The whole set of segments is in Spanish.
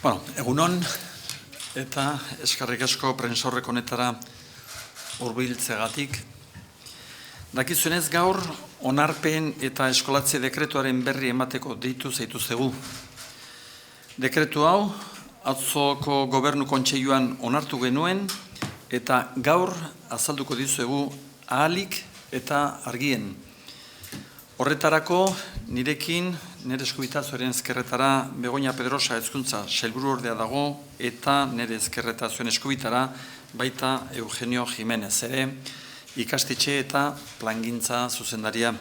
Egunon, eta eskerrik asko prentsaurreko honetara hurbiltzeagatik. Dakizuenez gaur, onarpen eta eskolatze dekretuaren berri emateko deitu zaituztegu. Dekretu hau, atzoko gobernu kontseiluan onartu genuen, eta gaur azalduko dizuegu ahalik eta argien. Horretarako, nirekin, nire eskubitazuaren ezkerretara Begoña Pedrosa hezkuntza sailburu ordea dago, eta nire ezkerreta zuen eskubitara baita Eugenio Jimenez ere, ikastetxe eta plangintza zuzendaria.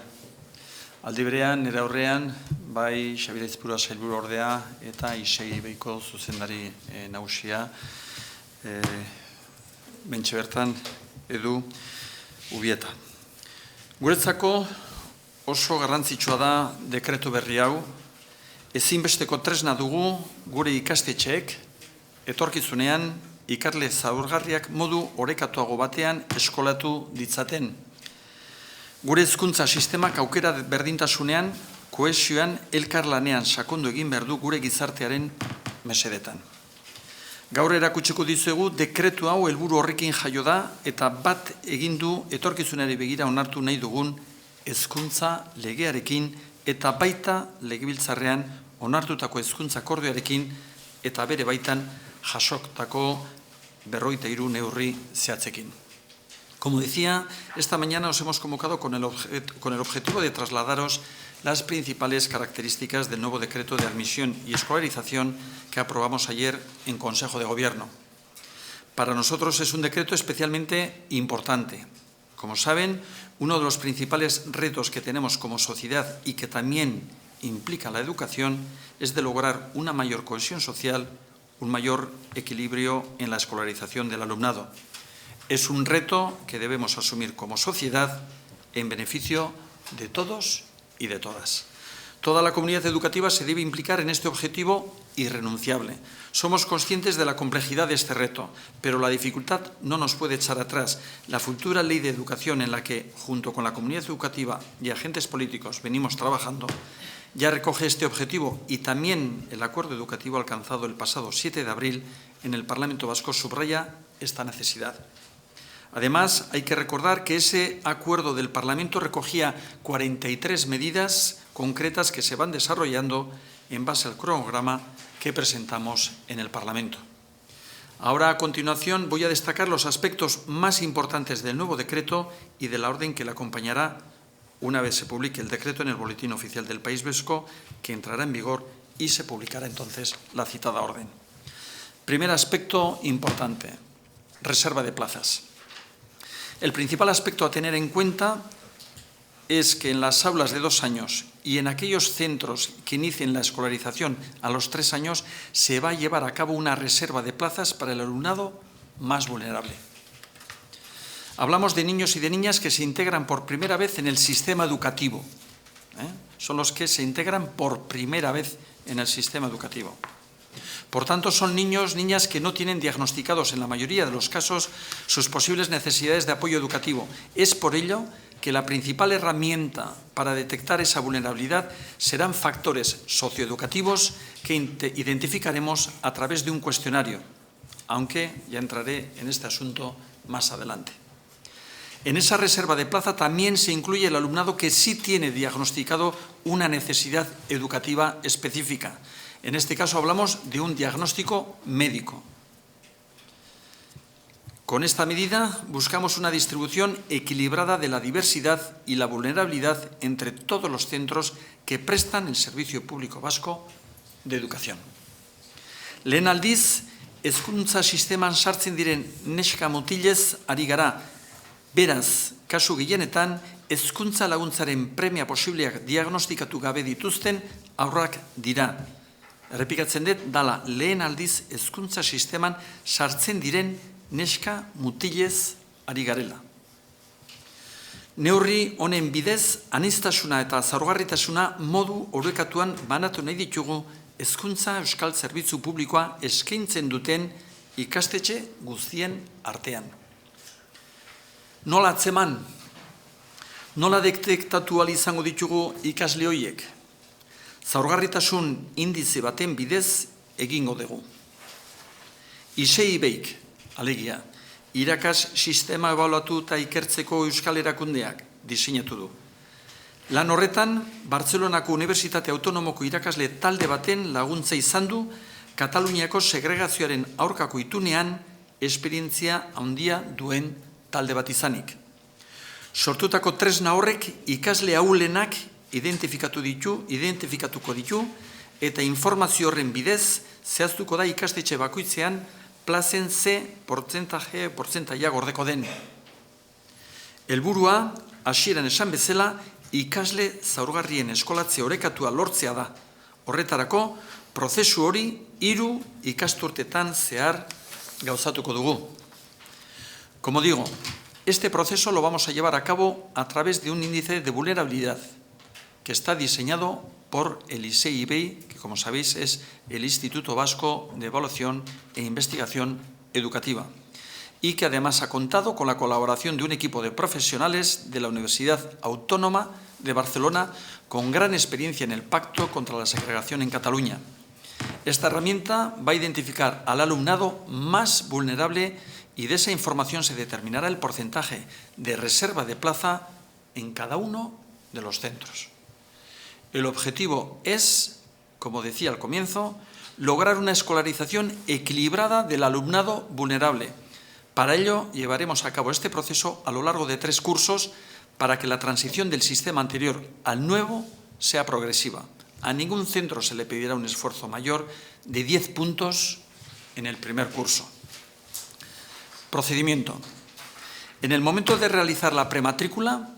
Aldi berean, nire aurrean, bai Xabier Aizpurua sailburu ordea eta Isegi Beiko zuzendari nagusia, bentxe bertan Edu Ubieta. Guretzako, oso garrantzitsua da dekretu berri hau, ezinbesteko tresna dugu gure ikastetxeek, etorkizunean ikasle zaurgarriak modu orekatuago batean eskolatu ditzaten. Gure hezkuntza sistemak aukera berdintasunean, kohesioan, elkarlanean sakondu egin behar du gure gizartearen mesedetan. Gaur erakutsiko dizuegu dekretu hau helburu horrekin jaio da eta bat egin du etorkizunari begira onartu nahi dugun hezkuntza legearekin eta baita legebiltzarrean onartutako hezkuntza akordioarekin eta bere baitan jasoktako 53 neurri zehatzekin. Como decía, esta mañana os hemos convocado con el objetivo de trasladaros las principales características del nuevo decreto de admisión y escolarización que aprobamos ayer en Consejo de Gobierno. Para nosotros es un decreto especialmente importante. Como saben, uno de los principales retos que tenemos como sociedad y que también implica la educación es de lograr una mayor cohesión social, un mayor equilibrio en la escolarización del alumnado. Es un reto que debemos asumir como sociedad en beneficio de todos y de todas. Toda la comunidad educativa se debe implicar en este objetivo irrenunciable. Somos conscientes de la complejidad de este reto, pero la dificultad no nos puede echar atrás. La futura ley de educación en la que, junto con la comunidad educativa y agentes políticos, venimos trabajando, ya recoge este objetivo y también el acuerdo educativo alcanzado el pasado 7 de abril en el Parlamento Vasco subraya esta necesidad. Además, hay que recordar que ese acuerdo del Parlamento recogía 43 medidas concretas que se van desarrollando en base al cronograma que presentamos en el Parlamento. Ahora, a continuación, voy a destacar los aspectos más importantes del nuevo decreto y de la orden que le acompañará una vez se publique el decreto en el Boletín Oficial del País Vasco, que entrará en vigor y se publicará entonces la citada orden. Primer aspecto importante, reserva de plazas. El principal aspecto a tener en cuenta es que en las aulas de 2 años y en aquellos centros que inicien la escolarización a los 3 años se va a llevar a cabo una reserva de plazas para el alumnado más vulnerable. Hablamos de niños y de niñas que se integran por primera vez en el sistema educativo. Son los que se integran por primera vez en el sistema educativo. Por tanto, son niños, niñas que no tienen diagnosticados en la mayoría de los casos sus posibles necesidades de apoyo educativo. Es por ello que la principal herramienta para detectar esa vulnerabilidad serán factores socioeducativos que identificaremos a través de un cuestionario, aunque ya entraré en este asunto más adelante. En esa reserva de plaza también se incluye el alumnado que sí tiene diagnosticado una necesidad educativa específica. En este caso hablamos de un diagnóstico médico. Con esta medida buscamos una distribución equilibrada de la diversidad y la vulnerabilidad entre todos los centros que prestan el Servicio Público Vasco de Educación. Lehen aldiz, hezkuntza sisteman sartzen diren neska mutilez ari gara. Beraz, kasu gehienetan, hezkuntza laguntzaren premia posibleak diagnostikatu gabe dituzten haurrak dira. Errepikatzen dut, dala lehen aldiz hezkuntza sisteman sartzen diren neska mutilez ari garela. Neurri honen bidez, aniztasuna eta zaurgarritasuna modu orekatuan banatu nahi ditugu hezkuntza euskal zerbitzu publikoa eskaintzen duten ikastetxe guztien artean. Nola atzeman, nola detektatu ahal izango ditugu ikasle horiek? Zaurgarritasun indize baten bidez egingo dugu. ISEIBEIK, alegia, irakas sistema ebaluatu eta ikertzeko euskal erakundeak diseinatu du. Lan horretan, Bartzelonako Unibertsitate Autonomoko irakasle talde baten laguntza izan du Kataluniako segregazioaren aurkako itunean esperientzia handia duen talde bat izanik. Sortutako tresna horrek ikasle ahulenak identifikatuko ditu eta informazio horren bidez zehaztuko da ikastetxe bakoitzean plazen ze portzentaia gordeko den. Helburua, hasieran esan bezala, ikasle zaurgarrien eskolatze orekatua lortzea da. Horretarako, prozesu hori 3 ikasturtetan zehar gauzatuko dugu. Como digo, este proceso lo vamos a llevar a cabo a través de un índice de vulnerabilidad que está diseñado por el ISEIBEI, que como sabéis es el Instituto Vasco de Evaluación e Investigación Educativa, y que además ha contado con la colaboración de un equipo de profesionales de la Universidad Autónoma de Barcelona con gran experiencia en el Pacto contra la Segregación en Cataluña. Esta herramienta va a identificar al alumnado más vulnerable y de esa información se determinará el porcentaje de reserva de plaza en cada uno de los centros. El objetivo es, como decía al comienzo, lograr una escolarización equilibrada del alumnado vulnerable. Para ello, llevaremos a cabo este proceso a lo largo de 3 cursos para que la transición del sistema anterior al nuevo sea progresiva. A ningún centro se le pedirá un esfuerzo mayor de 10 puntos en el primer curso. Procedimiento. En el momento de realizar la prematrícula,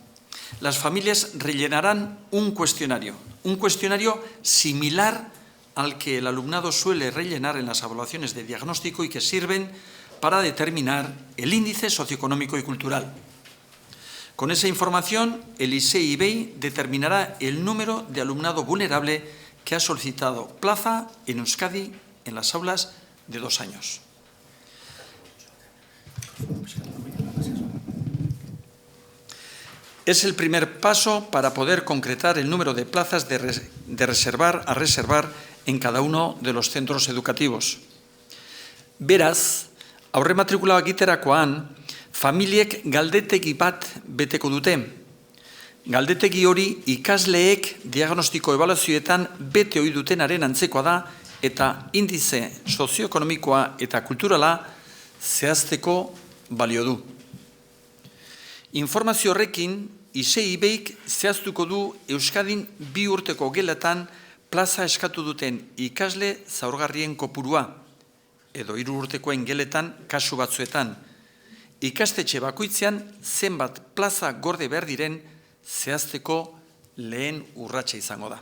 las familias rellenarán un cuestionario similar al que el alumnado suele rellenar en las evaluaciones de diagnóstico y que sirven para determinar el índice socioeconómico y cultural. Con esa información, el ISEIBEI determinará el número de alumnado vulnerable que ha solicitado plaza en Euskadi en las aulas de 2 años. Es el primer paso para poder concretar el número de plazas a reservar en cada uno de los centros educativos. Beraz, aurrematrikula egiterakoan, familiek galdetegi bat beteko dute. Galdetegi hori ikasleek diagnostiko ebaluazioetan bete ohi dutenaren antzekoa da eta indize sozioekonomikoa eta kulturala zehazteko balio du. Informazio horrekin, ISEIBEIk zehaztuko du Euskadin 2 urteko geletan plaza eskatu duten ikasle zaurgarrien kopurua, edo 3 urtekoen geletan kasu batzuetan. Ikastetxe bakoitzean zenbat plaza gorde behar diren zehazteko lehen urratsa izango da.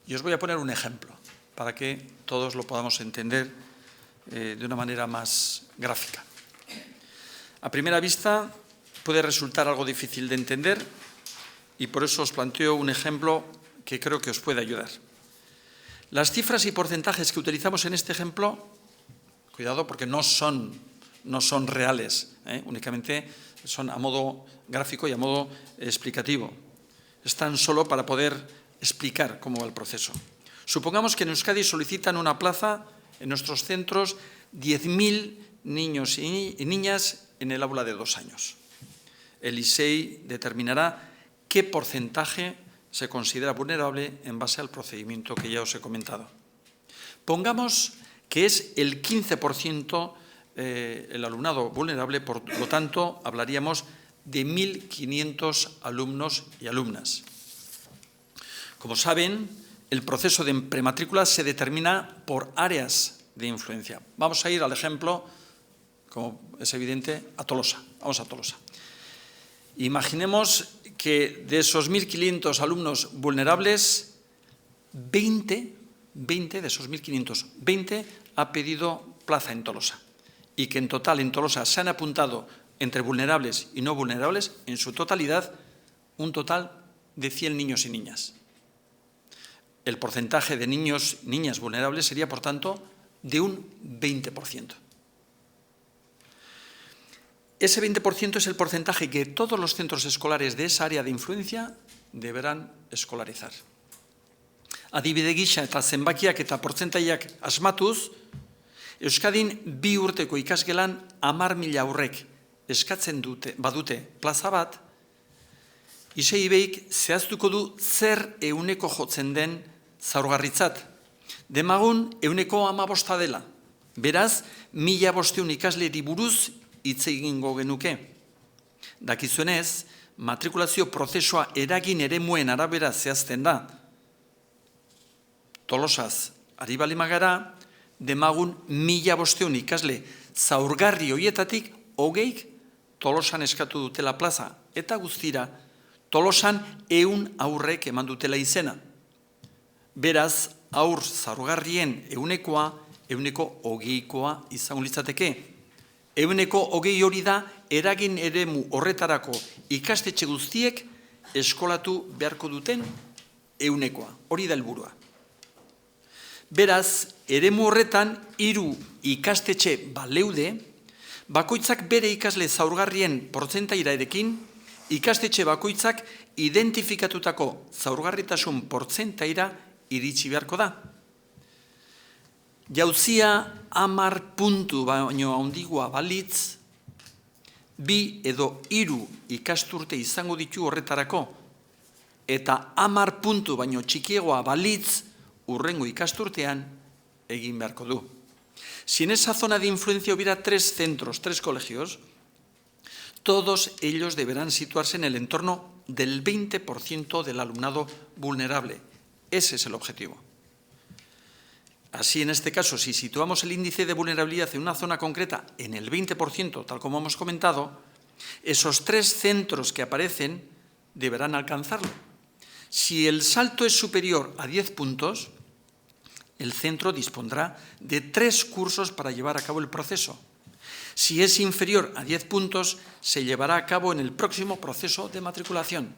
Y os voy a poner un ejemplo, para que todos lo podamos entender de una manera más gráfica. A primera vista puede resultar algo difícil de entender y por eso os planteo un ejemplo que creo que os puede ayudar. Las cifras y porcentajes que utilizamos en este ejemplo, cuidado porque no son reales, únicamente son a modo gráfico y a modo explicativo. Están solo para poder explicar cómo va el proceso. Supongamos que en Euskadi solicitan una plaza en nuestros centros 10.000 niños y niñas en el aula de 2 años. El ISEI determinará qué porcentaje se considera vulnerable en base al procedimiento que ya os he comentado. Pongamos que es el 15% el alumnado vulnerable, por lo tanto, hablaríamos de 1.500 alumnos y alumnas. Como saben, el proceso de prematrícula se determina por áreas de influencia. Vamos a ir al ejemplo, como es evidente, a Tolosa. Vamos a Tolosa. Imaginemos que de esos 1.500 alumnos vulnerables, 20 de esos 1.500, 20 ha pedido plaza en Tolosa y que en total en Tolosa se han apuntado entre vulnerables y no vulnerables, en su totalidad, un total de 100 niños y niñas. El porcentaje de niños y niñas vulnerables sería, por tanto, de un 20%. Ese 20% es el porcentaje que todos los centros escolares de esa área de influencia deberán escolarizar. Adibide gisa eta zenbakiak eta portzentaiak asmatuz, Euskadin 2 urteko ikasgelan 10.000 aurrek eskatzen badute plaza bat, ISEIBik zehaztuko du zer euneko jotzen den zaurgarritzat. Demagun euneko 15 dela. Beraz, 1.500 ikasleri buruz hitz egingo genuke. Dakizuenez, matrikulazio prozesua eragin eremuen arabera zehazten da. Tolosaz, ari balimagara, demagun 1.500 ikasle zaurgarri horietatik 20 Tolosan eskatu dutela plaza. Eta guztira, Tolosan 100 aurrek eman dutela izena. Beraz, aur zaurgarrien eunekoa, euneko 20koa izango litzateke. Euneko 20 hori da, eragin eremu horretarako ikastetxe guztiek eskolatu beharko duten eunekoa. Hori da helburua. Beraz, eremu horretan 3 ikastetxe baleude, bakoitzak bere ikasle zaurgarrien portzentaira erekin, ikastetxe bakoitzak identifikatutako zaurgarritasun portzentaira iritsi beharko da. Jauzia 10 puntu baino handigoa balitz, 2 edo 3 ikasturte izango ditu horretarako, eta 10 puntu baino txikiegoa balitz, hurrengo ikasturtean egin beharko du. Si en esa zona de influencia hubiera 3 centros, 3 colegios, todos ellos deberán situarse en el entorno del 20% del alumnado vulnerable. Ese es el objetivo. Así, en este caso, si situamos el índice de vulnerabilidad en una zona concreta en el 20%, tal como hemos comentado, esos 3 centros que aparecen deberán alcanzarlo. Si el salto es superior a 10 puntos, el centro dispondrá de 3 cursos para llevar a cabo el proceso. Si es inferior a 10 puntos, se llevará a cabo en el próximo proceso de matriculación.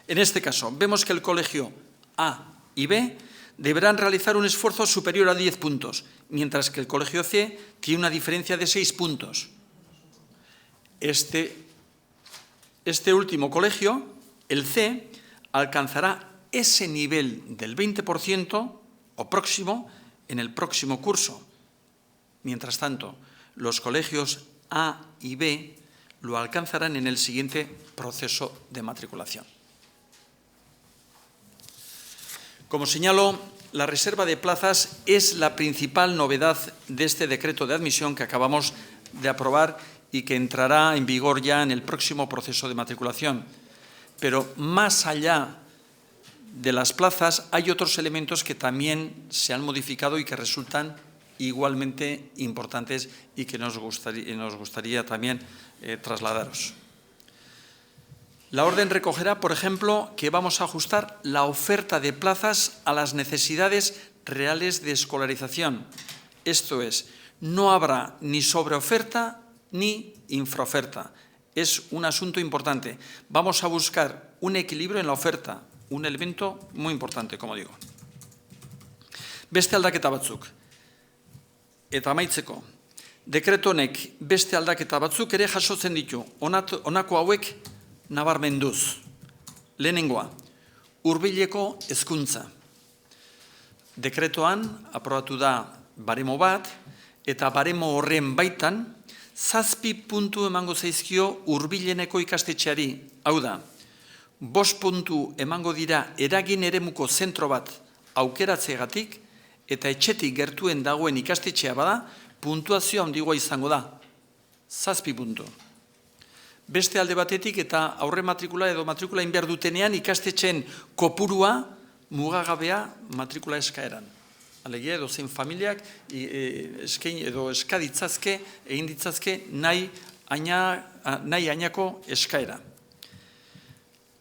En este caso, vemos que el colegio A y B deberán realizar un esfuerzo superior a 10 puntos, mientras que el colegio C tiene una diferencia de 6 puntos. Este último colegio, el C, alcanzará ese nivel del 20% o próximo en el próximo curso. Mientras tanto, los colegios A y B lo alcanzarán en el siguiente proceso de matriculación. Como señalo, la reserva de plazas es la principal novedad de este decreto de admisión que acabamos de aprobar y que entrará en vigor ya en el próximo proceso de matriculación. Pero más allá de las plazas hay otros elementos que también se han modificado y que resultan igualmente importantes y que nos gustaría también trasladaros. La orden recogerá, por ejemplo, que vamos a ajustar la oferta de plazas a las necesidades reales de escolarización. Esto es, no habrá ni sobreoferta ni infraoferta. Es un asunto importante. Vamos a buscar un equilibrio en la oferta, un elemento muy importante, como digo. Beste aldaketa batzuk. Eta amaitzeko, dekretu honek beste aldaketa batzuk ere jasotzen ditu, honako hauek nabarmenduz. Lehenengoa, hurbileko hezkuntza. Dekretoan aprobatu da baremo bat, eta baremo horren baitan, 7 puntu emango zaizkio hurbileneko ikastetxeari. Hau da, 5 puntu emango dira eragin eremuko zentro bat aukeratzegatik, eta etxetik gertuen dagoen ikastetxea bada, puntuazio handigoa izango da. 7 puntu. Beste alde batetik eta aurre matrikula edo matrikula inbehar dutenean ikastetxeen kopurua mugagabea matrikula eskaeran. Alegia edo zein familiak edo eskaditzazke, egin ditzazke nahi ainako eskaera.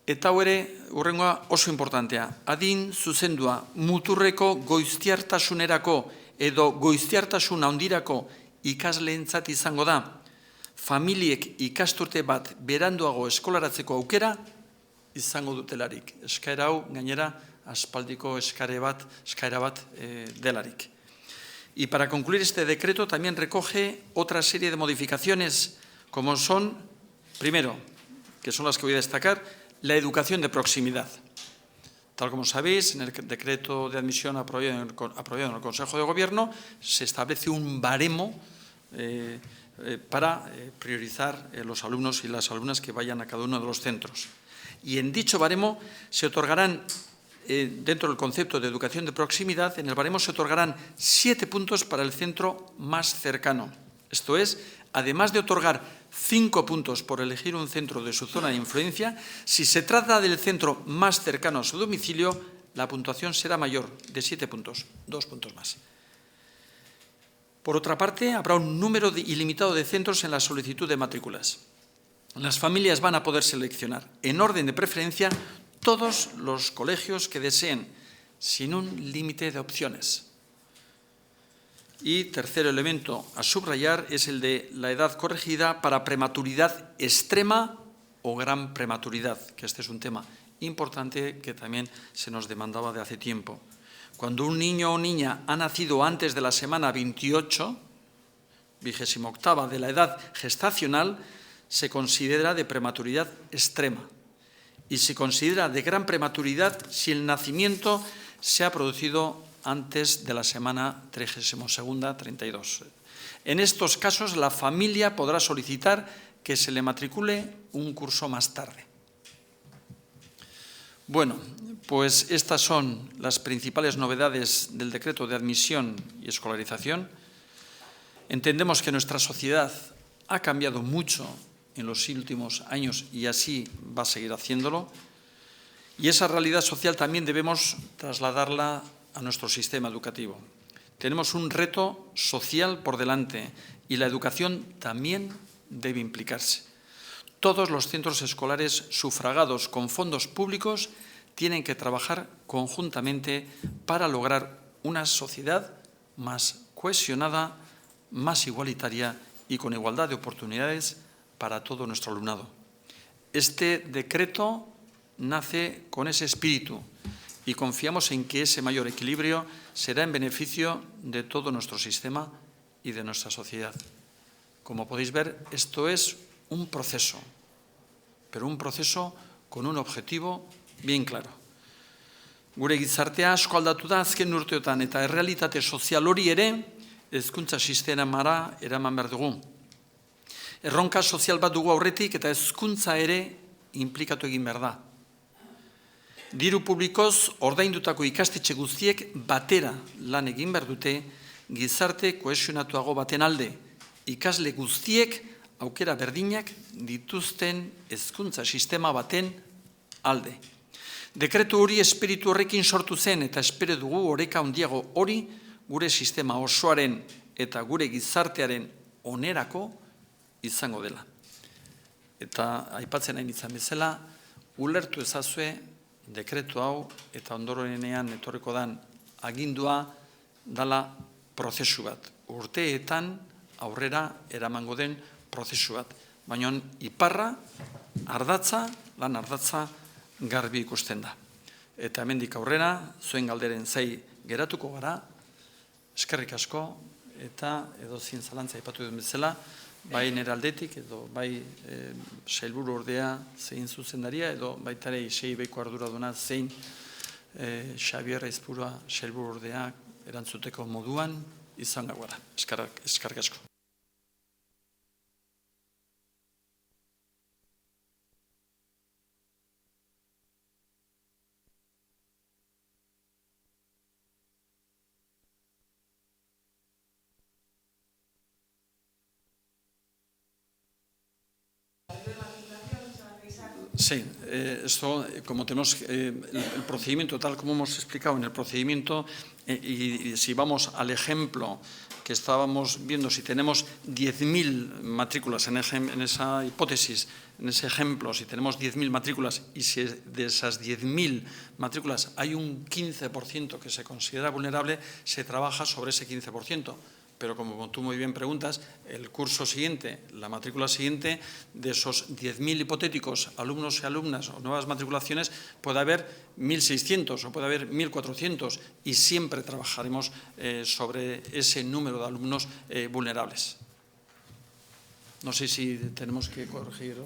Eta hurrengoa oso importantea, adin zuzendua muturreko goiztiartasunerako edo goiztiartasun handirako ikasleentzat izango da, familiek ikasturte bat beranduago eskolaratzeko aukera izango dutelarik. Eskaera hau gainera aspaldiko eskaera bat delarik. Y para concluir este decreto también recoge otra serie de modificaciones como son, primero, que son las que voy a destacar, la educación de proximidad. Tal como sabéis, en el decreto de admisión aprobado en el Consejo de Gobierno se establece un baremo para priorizar los alumnos y las alumnas que vayan a cada uno de los centros. Y en dicho baremo se otorgarán, dentro del concepto de educación de proximidad, en el baremo se otorgarán 7 puntos para el centro más cercano. Esto es, además de otorgar 5 puntos por elegir un centro de su zona de influencia, si se trata del centro más cercano a su domicilio, la puntuación será mayor, de 7 puntos, 2 puntos más. Por otra parte, habrá un número ilimitado de centros en la solicitud de matrículas. Las familias van a poder seleccionar, en orden de preferencia, todos los colegios que deseen, sin un límite de opciones. Y tercer elemento a subrayar es el de la edad corregida para prematuridad extrema o gran prematuridad, que este es un tema importante que también se nos demandaba de hace tiempo. Cuando un niño o niña ha nacido antes de la semana 28, 28ª de la edad gestacional, se considera de prematuridad extrema y se considera de gran prematuridad si el nacimiento se ha producido antes de la semana 32ª, 32. En estos casos, la familia podrá solicitar que se le matricule un curso más tarde. Bueno, pues estas son las principales novedades del decreto de admisión y escolarización. Entendemos que nuestra sociedad ha cambiado mucho en los últimos años y así va a seguir haciéndolo. Y esa realidad social también debemos trasladarla a nuestro sistema educativo. Tenemos un reto social por delante y la educación también debe implicarse. Todos los centros escolares sufragados con fondos públicos tienen que trabajar conjuntamente para lograr una sociedad más cohesionada, más igualitaria y con igualdad de oportunidades para todo nuestro alumnado. Este decreto nace con ese espíritu y confiamos en que ese mayor equilibrio será en beneficio de todo nuestro sistema y de nuestra sociedad. Como podéis ver, esto es un proceso, pero un proceso con un objetivo bien claro. Gure gizartea asko aldatu da azken urteotan eta errealitate sozial hori ere hezkuntza sistemara eraman behar dugu. Erronka sozial bat dugu aurretik eta hezkuntza ere inplikatu egin behar da. Diru publikoz ordaindutako ikastetxe guztiek batera lan egin behar dute gizarte kohesionatuago baten alde, ikasle guztiek aukera berdinak dituzten hezkuntza sistema baten alde. Dekretu hori espiritu horrekin sortu zen eta espero dugu oreka handiago hori gure sistema osoaren eta gure gizartearen onerako izango dela. Eta aipatzen nahi izan bezala, ulertu ezazue dekretu hau eta ondorenean etorriko dan agindua dala prozesu bat. Urteetan aurrera eramango den prozesu bat. Baina iparra, lan ardatza garbi ikusten da. Eta hemendik aurrera, zuen galderen zai geratuko gara, eskerrik asko, eta edozin zalantza aipatu duen bezala, bai nire aldetik, edo bai sailburu ordea zein zuzendaria, edo baitare sei beiko arduraduna zein Xabier Aizpurua sailburu ordea erantzuteko moduan izan gara. Eskerrik asko. Sí, esto, como tenemos el procedimiento tal como hemos explicado en el procedimiento, y si vamos al ejemplo que estábamos viendo, si tenemos 10.000 matrículas en esa hipótesis, en ese ejemplo, si tenemos 10.000 matrículas y si de esas 10.000 matrículas hay un 15% que se considera vulnerable, se trabaja sobre ese 15%. Pero como tú muy bien preguntas, el curso siguiente, la matrícula siguiente, de esos 10.000 hipotéticos alumnos y alumnas o nuevas matriculaciones, puede haber 1.600 o puede haber 1.400 y siempre trabajaremos sobre ese número de alumnos vulnerables. No sé si tenemos que corregir.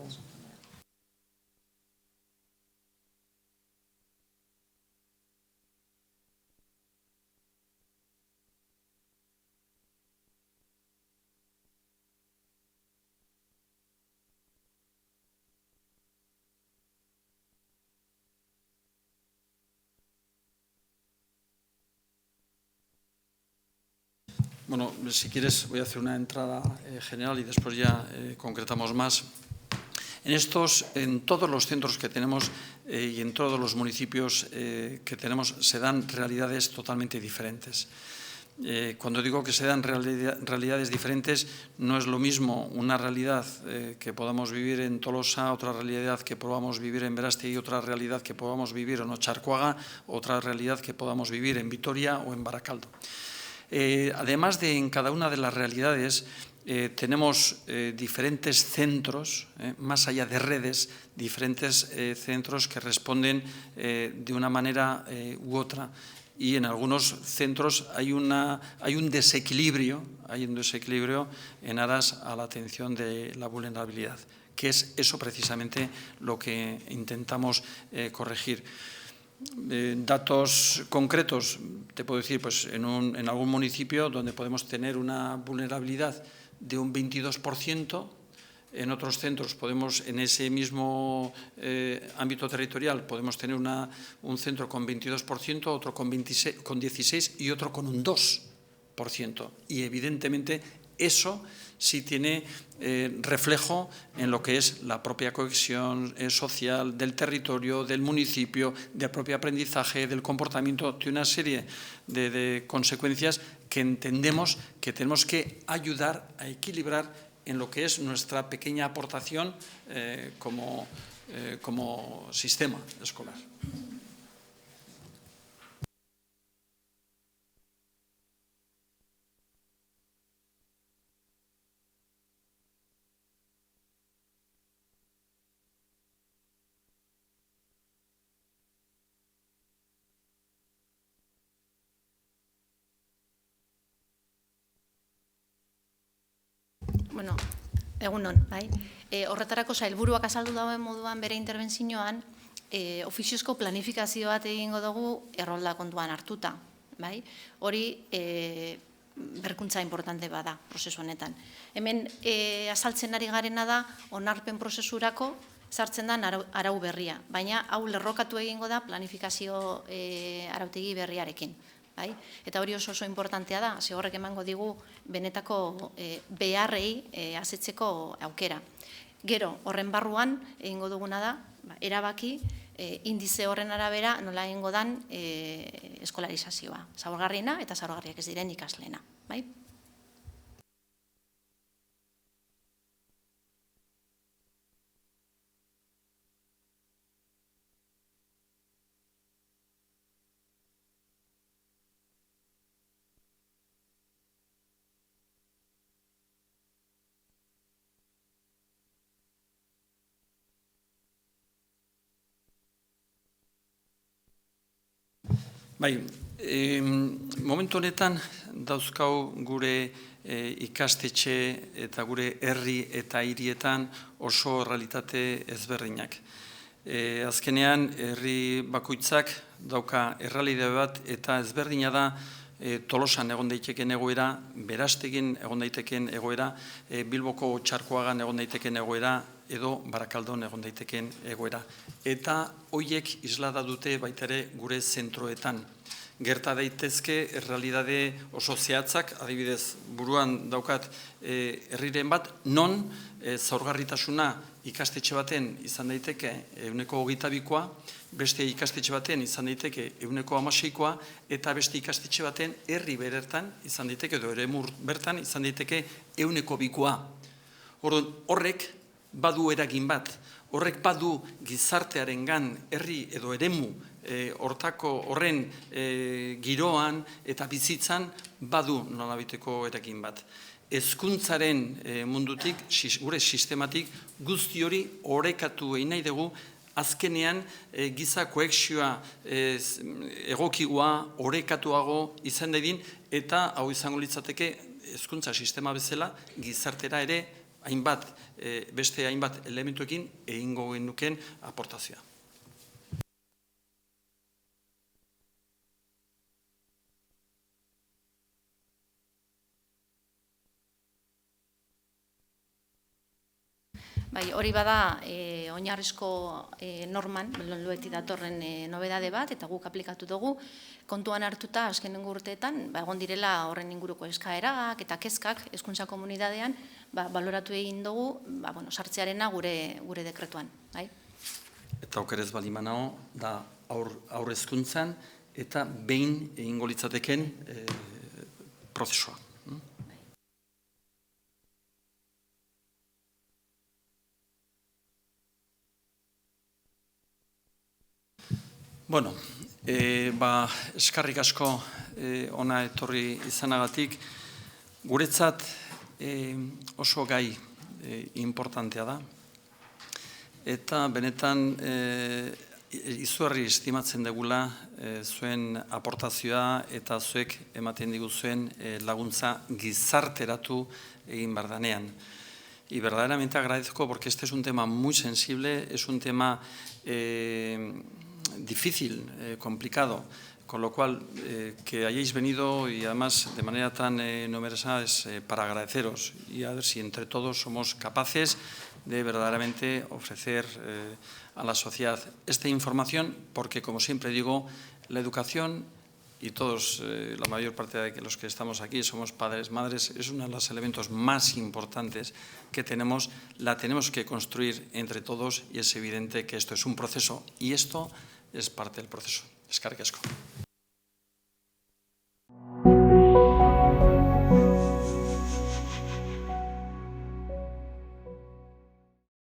Bueno, si quieres voy a hacer una entrada general y después ya concretamos más. En todos los centros que tenemos y en todos los municipios que tenemos se dan realidades totalmente diferentes. Cuando digo que se dan realidades diferentes, no es lo mismo una realidad que podamos vivir en Tolosa, otra realidad que podamos vivir en Berastegui, otra realidad que podamos vivir en Otxarkoaga, otra realidad que podamos vivir en Vitoria o en Barakaldo. Además de en cada una de las realidades, tenemos diferentes centros, más allá de redes, diferentes centros que responden de una manera u otra. Y en algunos centros hay un desequilibrio en aras a la atención de la vulnerabilidad, que es eso precisamente lo que intentamos corregir. Datos concretos, te puedo decir, pues en algún municipio donde podemos tener una vulnerabilidad de un 22%, en otros centros en ese mismo ámbito territorial, podemos tener un centro con 22%, otro con 16% y otro con un 2%. Y evidentemente eso sí tiene reflejo en lo que es la propia cohesión social del territorio, del municipio, del propio aprendizaje, del comportamiento, de una serie de consecuencias que entendemos que tenemos que ayudar a equilibrar en lo que es nuestra pequeña aportación como sistema escolar. Bueno, egunon, bai. Horretarako sailburuak azaldu dauen moduan bere interbentzioan, ofiziozko planifikazio bat egingo dugu errolda kontuan hartuta, bai. Hori berkuntza importante bada prozesu honetan. Hemen azaltzen ari garena da onarpen prozesurako sartzen da arau berria, baina hau lerrokatu egingo da planifikazio arautegi berriarekin. Eta hori oso importantea da, ze horrek emango digu benetako beharrei asetzeko aukera. Gero, horren barruan egingo duguna da, erabaki, indize horren arabera nola egingo dan eskolarizazioa. Zaurgarriena eta zaurgarriak ez diren ikasleena. Momentu honetan dauzkau gure ikastetxe eta gure herri eta hirietan oso realitate ezberdinak. Azkenean, herri bakoitzak dauka errealitate bat eta ezberdina da Tolosan egon daiteken egoera, Berastegin egon daiteken egoera, Bilboko Otxarkoagan egon daiteken egoera, edo Barakaldon egon daiteken egoera. Eta horiek islada dute baita ere gure zentroetan. Gerta daitezke errealitate oso zehatzak, adibidez buruan daukat herriren bat, non zaurgarritasuna ikastetxe baten izan daiteke 22%, beste ikastetxe baten izan daiteke 16%, eta beste ikastetxe baten herri berertan izan daiteke, edo eremu bertan izan daiteke 2%. Horrek badu eragin bat, horrek badu gizartearengan herri edo eremu horren giroan eta bizitzan badu nolabiteko eragin bat. Hezkuntzaren mundutik, gure sistematik, guzti hori orekatu egin nahi dugu, azkenean giza koexioa egokigoa, orekatuago izan dadin, eta hau izango litzateke hezkuntza sistema bezala gizartera ere beste hainbat elementuekin egingo genuken aportazioa. Bai, hori bada oinarrizko norman, loeti datorren nobedade bat, eta guk aplikatu dugu, kontuan hartuta azkenengo urteetan, egon direla horren inguruko eskaerak eta kezkak hezkuntza komunitatean, baloratu egin dugu, sartzearena gure dekretuan. Eta okerez balimanao, da aur hezkuntzan, eta behin egingo litzateken prozesua. Bueno, eskarrik asko ona etorri izanagatik, guretzat oso gai importantea da, eta benetan izugarri estimatzen degula zuen aportazioa eta zuek ematen diguzuen laguntza gizarteratu egin bardanean. Y verdaderamente agradezco porque este es un tema muy sensible, es un tema difícil, complicado, con lo cual que hayáis venido y además de manera tan numerosa es para agradeceros y a ver si entre todos somos capaces de verdaderamente ofrecer a la sociedad esta información, porque como siempre digo, la educación, y todos, la mayor parte de los que estamos aquí somos padres, madres, es uno de los elementos más importantes que tenemos, la tenemos que construir entre todos y es evidente que esto es un proceso y esto es parte del proceso. Eskerrik asko.